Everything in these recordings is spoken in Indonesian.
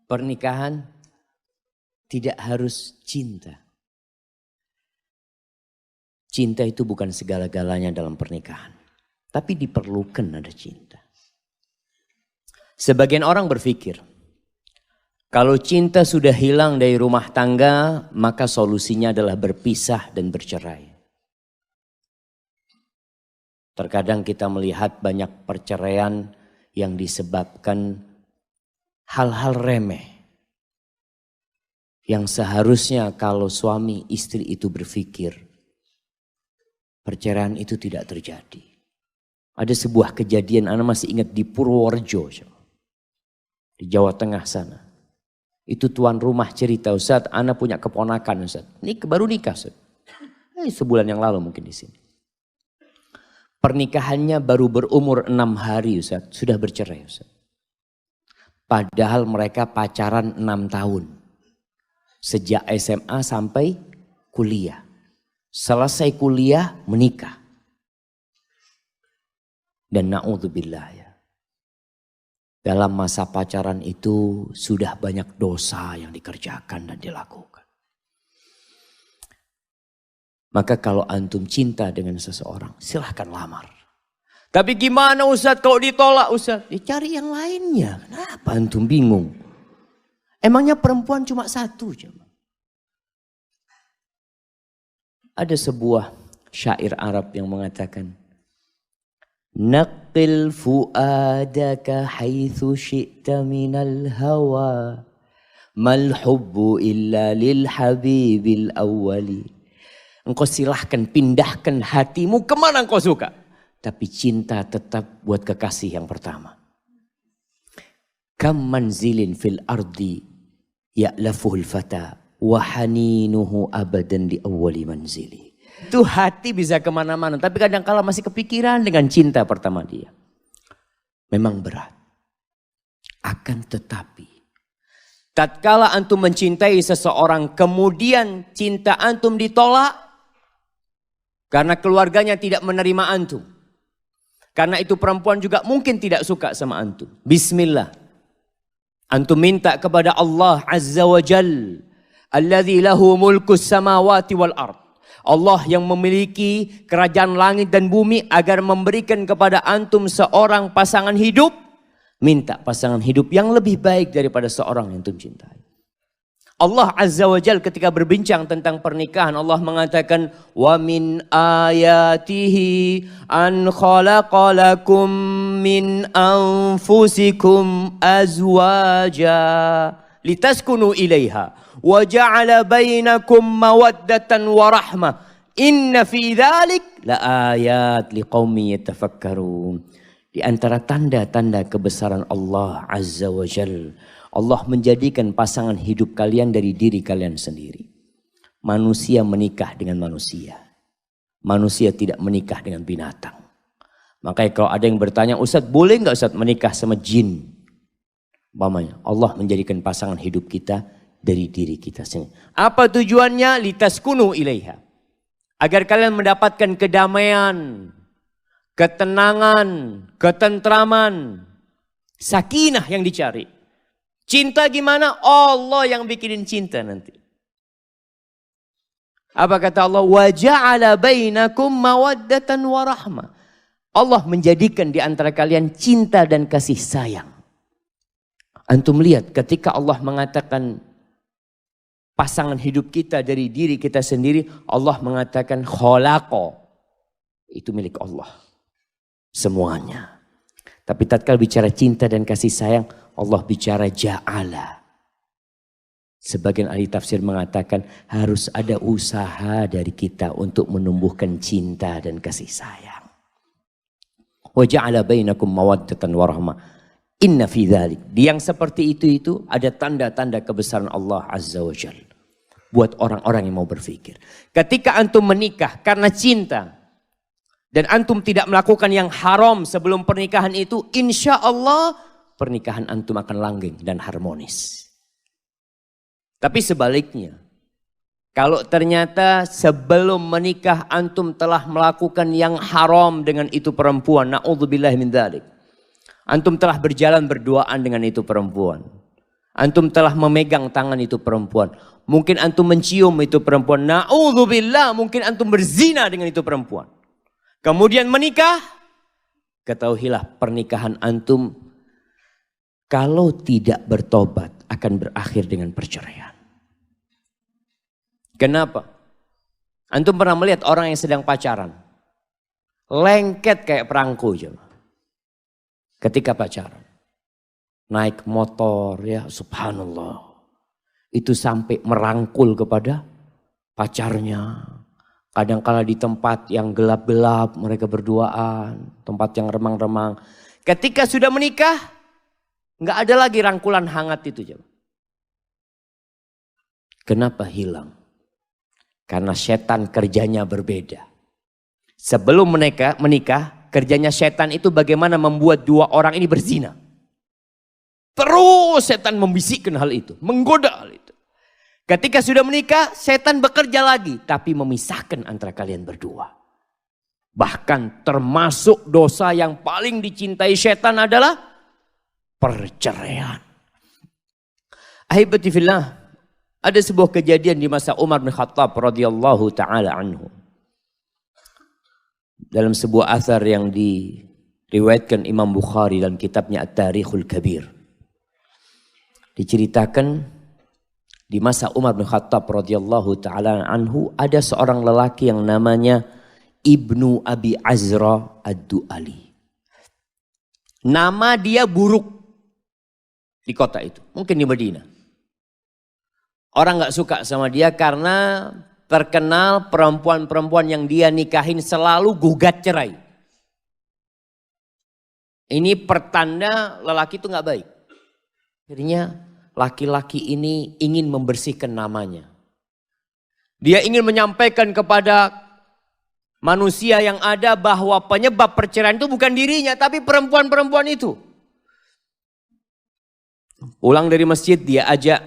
pernikahan tidak harus cinta. Cinta itu bukan segala-galanya dalam pernikahan. Tapi diperlukan ada cinta. Sebagian orang berpikir, kalau cinta sudah hilang dari rumah tangga, maka solusinya adalah berpisah dan bercerai. Terkadang kita melihat banyak perceraian yang disebabkan hal-hal remeh. Yang seharusnya kalau suami istri itu berpikir, perceraian itu tidak terjadi. Ada sebuah kejadian, Ana masih ingat di Purworejo, di Jawa Tengah sana. Itu tuan rumah cerita, Ustaz, Ana punya keponakan, Ustaz. Ini baru nikah, Ustaz. Sebulan yang lalu mungkin di sini. Pernikahannya baru berumur 6 hari, Ustaz. Sudah bercerai, Ustaz. Padahal mereka pacaran 6 tahun. Sejak SMA sampai kuliah. Selesai kuliah menikah. Dan na'udzubillah ya. Dalam masa pacaran itu sudah banyak dosa yang dikerjakan dan dilakukan. Maka kalau antum cinta dengan seseorang, silahkan lamar. Tapi gimana Ustaz kalau ditolak Ustaz? Ya cari yang lainnya. Kenapa antum bingung? Emangnya perempuan cuma satu? Ada sebuah syair Arab yang mengatakan, Naqil fuadaka haitsu syi'ta minal hawa, mal hubbu illa lil habibil awwali. Engkau silahkan pindahkan hatimu kemana engkau suka. Tapi cinta tetap buat kekasih yang pertama. Kam manzilin fil ardi ya'lafuhul fata wa haninuhu abadan li awwali manzili. Itu hati bisa kemana-mana. Tapi kadang-kala masih kepikiran dengan cinta pertama dia. Memang berat. Akan tetapi. Tatkala antum mencintai seseorang kemudian cinta antum ditolak. Karena keluarganya tidak menerima antum. Karena itu perempuan juga mungkin tidak suka sama antum. Bismillah. Antum minta kepada Allah Azza wa Jal. Alladzi lahu mulkus samawati wal ard. Allah yang memiliki kerajaan langit dan bumi agar memberikan kepada antum seorang pasangan hidup. Minta pasangan hidup yang lebih baik daripada seorang yang antum cintai. Allah Azza wa Jal ketika berbincang tentang pernikahan, Allah mengatakan, wa min ayatihi an khalaqalakum min anfusikum azwaja litaskunu ilaiha wa ja'ala bainakum mawaddatan wa rahmah. Inna fi dzalik la ayat liqaumin yatafakkarun. Di antara tanda-tanda kebesaran Allah Azza wa Jal, Allah menjadikan pasangan hidup kalian dari diri kalian sendiri. Manusia menikah dengan manusia. Manusia tidak menikah dengan binatang. Makanya kalau ada yang bertanya, Ustaz boleh nggak Ustaz menikah sama jin? Umpamanya, Allah menjadikan pasangan hidup kita dari diri kita sendiri. Apa tujuannya? Litaskunu ilaiha. Agar kalian mendapatkan kedamaian, ketenangan, ketentraman, sakinah yang dicari. Cinta gimana? Allah yang bikinin cinta nanti. Apa kata Allah? Wa ja'ala bainakum mawaddatan wa rahmah. Allah menjadikan di antara kalian cinta dan kasih sayang. Antum lihat ketika Allah mengatakan pasangan hidup kita dari diri kita sendiri, Allah mengatakan khalaqa. Itu milik Allah. Semuanya. Tapi tatkala bicara cinta dan kasih sayang, Allah bicara ja'ala. Sebagian ahli tafsir mengatakan harus ada usaha dari kita untuk menumbuhkan cinta dan kasih sayang. Wa ja'ala bainakum mawaddatan wa rahmah. Inna fi dzalik. Di yang seperti itu ada tanda-tanda kebesaran Allah Azza wa Jalla. Buat orang-orang yang mau berpikir. Ketika antum menikah karena cinta. Dan antum tidak melakukan yang haram sebelum pernikahan itu. Insya Allah pernikahan antum akan langgeng dan harmonis. Tapi sebaliknya, kalau ternyata sebelum menikah antum telah melakukan yang haram dengan itu perempuan, na'udzubillah min dzalik. Antum telah berjalan berduaan dengan itu perempuan. Antum telah memegang tangan itu perempuan. Mungkin antum mencium itu perempuan. Na'udzubillah, mungkin antum berzina dengan itu perempuan. Kemudian menikah. Ketahuilah pernikahan antum kalau tidak bertobat akan berakhir dengan perceraian. Kenapa? Antum pernah melihat orang yang sedang pacaran. Lengket kayak perangko. Ketika pacaran. Naik motor ya subhanallah. Itu sampai merangkul kepada pacarnya. Kadang-kala di tempat yang gelap-gelap mereka berduaan. Tempat yang remang-remang. Ketika sudah menikah. Nggak ada lagi rangkulan hangat itu. Kenapa hilang? Karena setan kerjanya berbeda. Sebelum menikah kerjanya setan itu bagaimana membuat dua orang ini berzina. Terus setan membisikkan hal itu, menggoda hal itu. Ketika sudah menikah, setan bekerja lagi, tapi memisahkan antara kalian berdua. Bahkan termasuk dosa yang paling dicintai setan adalah perceraian. Ahibati fillah, ada sebuah kejadian di masa Umar bin Khattab radhiyallahu taala anhu. Dalam sebuah athar yang diriwayatkan Imam Bukhari dalam kitabnya At-Tarikhul Kabir. Diceritakan di masa Umar bin Khattab radhiyallahu taala anhu ada seorang lelaki yang namanya Ibnu Abi Azra Ad-Du'ali. Nama dia buruk di kota itu, mungkin di Madinah. Orang gak suka sama dia karena terkenal perempuan-perempuan yang dia nikahin selalu gugat cerai. Ini pertanda lelaki itu gak baik. Akhirnya laki-laki ini ingin membersihkan namanya. Dia ingin menyampaikan kepada manusia yang ada bahwa penyebab perceraian itu bukan dirinya tapi perempuan-perempuan itu. Pulang dari masjid dia ajak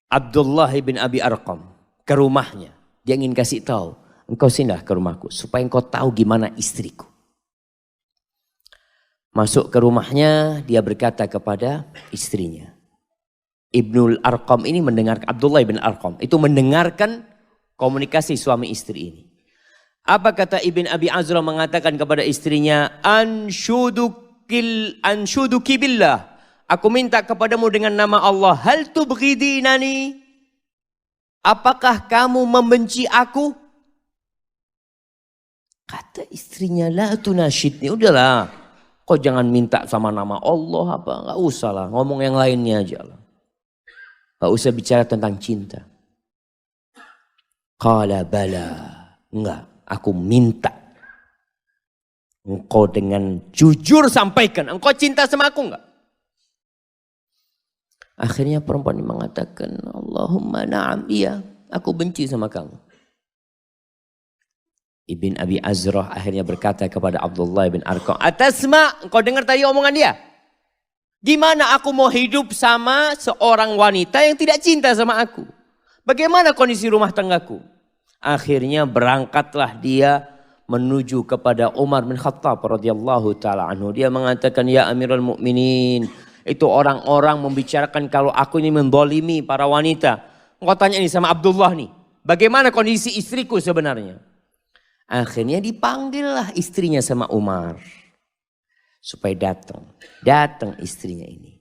Abdullah bin Abi Arqam ke rumahnya. Dia ingin kasih tahu, engkau sindah ke rumahku supaya engkau tahu gimana istriku. Masuk ke rumahnya, dia berkata kepada istrinya. Ibnul Arqam ini mendengarkan, Abdullah bin Arqam itu mendengarkan komunikasi suami istri ini. Apa kata Ibn Abi Azra mengatakan kepada istrinya, anshuduki billah, aku minta kepadamu dengan nama Allah, hal tubghidinani, apakah kamu membenci aku? Kata istrinya, la tunashidni, udahlah. Kok jangan minta sama nama Allah apa, nggak usah lah, ngomong yang lainnya aja lah. Nggak usah bicara tentang cinta. Qala bala, enggak, aku minta. Engkau dengan jujur sampaikan, engkau cinta sama aku enggak? Akhirnya perempuan ini mengatakan, Allahumma na'am, iya, aku benci sama kamu. Ibn Abi Azrah akhirnya berkata kepada Abdullah bin Arqam, atasma, engkau dengar tadi omongan dia? Gimana aku mau hidup sama seorang wanita yang tidak cinta sama aku? Bagaimana kondisi rumah tanggaku? Akhirnya berangkatlah dia menuju kepada Umar bin Khattab radhiyallahu taala anhu. Dia mengatakan, ya Amirul Mukminin, itu orang-orang membicarakan kalau aku ini mendolimi para wanita. Engkau tanya ini sama Abdullah nih, bagaimana kondisi istriku sebenarnya? Akhirnya dipanggillah istrinya sama Umar. Supaya datang. Datang istrinya ini.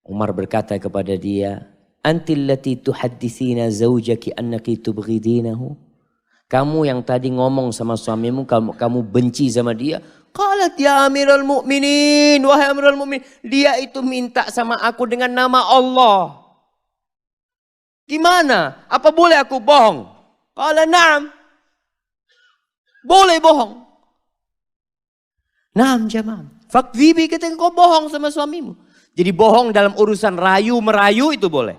Umar berkata kepada dia, Antil lati tuhaddithina zawjaki annaki tubghidinahu. Kamu yang tadi ngomong sama suamimu, kamu benci sama dia. Qalat ya Amirul Mukminin, wahai Amirul Mukminin, dia itu minta sama aku dengan nama Allah. Gimana? Apa boleh aku bohong? Qala na'am. Boleh bohong. Naam jamaah. Fakdzibi, ketika kau bohong sama suamimu. Jadi bohong dalam urusan rayu merayu itu boleh.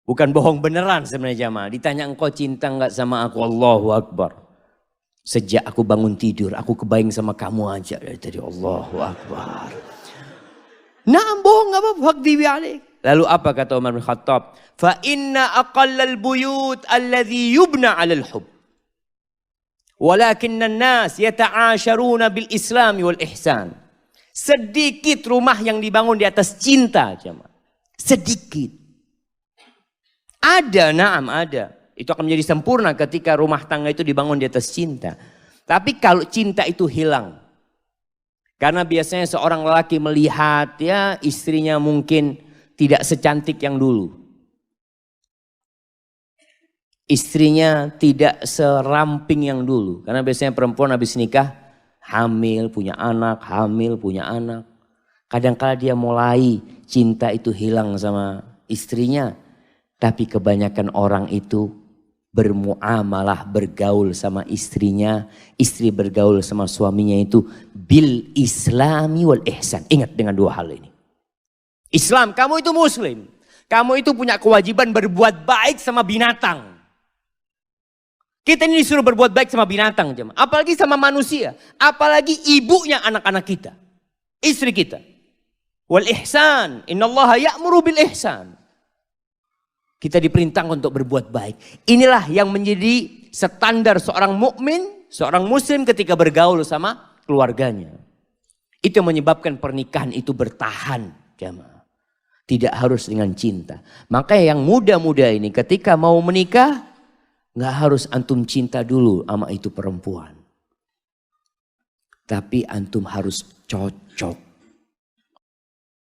Bukan bohong beneran sebenarnya jamaah. Ditanya engkau cinta enggak sama aku? Allahu Akbar. Sejak aku bangun tidur, aku kebayang sama kamu aja dari tadi. Allahu Akbar. Naam, bohong enggak apa-apa. Fakdzibi alaik. Lalu apa kata Umar bin Khattab? Fa inna aqallal buyut alladhi yubna 'alal hub. Walakinnan nas yata'asharuna bil Islam wal ihsan. Sedikit rumah yang dibangun di atas cinta, jemaah. Sedikit. Ada, naam ada. Itu akan menjadi sempurna ketika rumah tangga itu dibangun di atas cinta. Tapi kalau cinta itu hilang. Karena biasanya seorang lelaki melihat ya istrinya mungkin tidak secantik yang dulu. Istrinya tidak seramping yang dulu. Karena biasanya perempuan habis nikah, hamil, punya anak, hamil, punya anak. Kadang-kala dia mulai cinta itu hilang sama istrinya. Tapi kebanyakan orang itu bermuamalah, bergaul sama istrinya. Istri bergaul sama suaminya itu bil islami wal ihsan. Ingat dengan dua hal ini. Islam, kamu itu muslim. Kamu itu punya kewajiban berbuat baik sama binatang. Kita ini disuruh berbuat baik sama binatang, jemaah. Apalagi sama manusia. Apalagi ibunya anak-anak kita. Istri kita. Wal ihsan. Innallaha ya'muru bil ihsan. Kita diperintahkan untuk berbuat baik. Inilah yang menjadi standar seorang mukmin, seorang muslim ketika bergaul sama keluarganya. Itu yang menyebabkan pernikahan itu bertahan, jemaah. Tidak harus dengan cinta. Makanya yang muda-muda ini ketika mau menikah, nggak harus antum cinta dulu sama itu perempuan. Tapi antum harus cocok.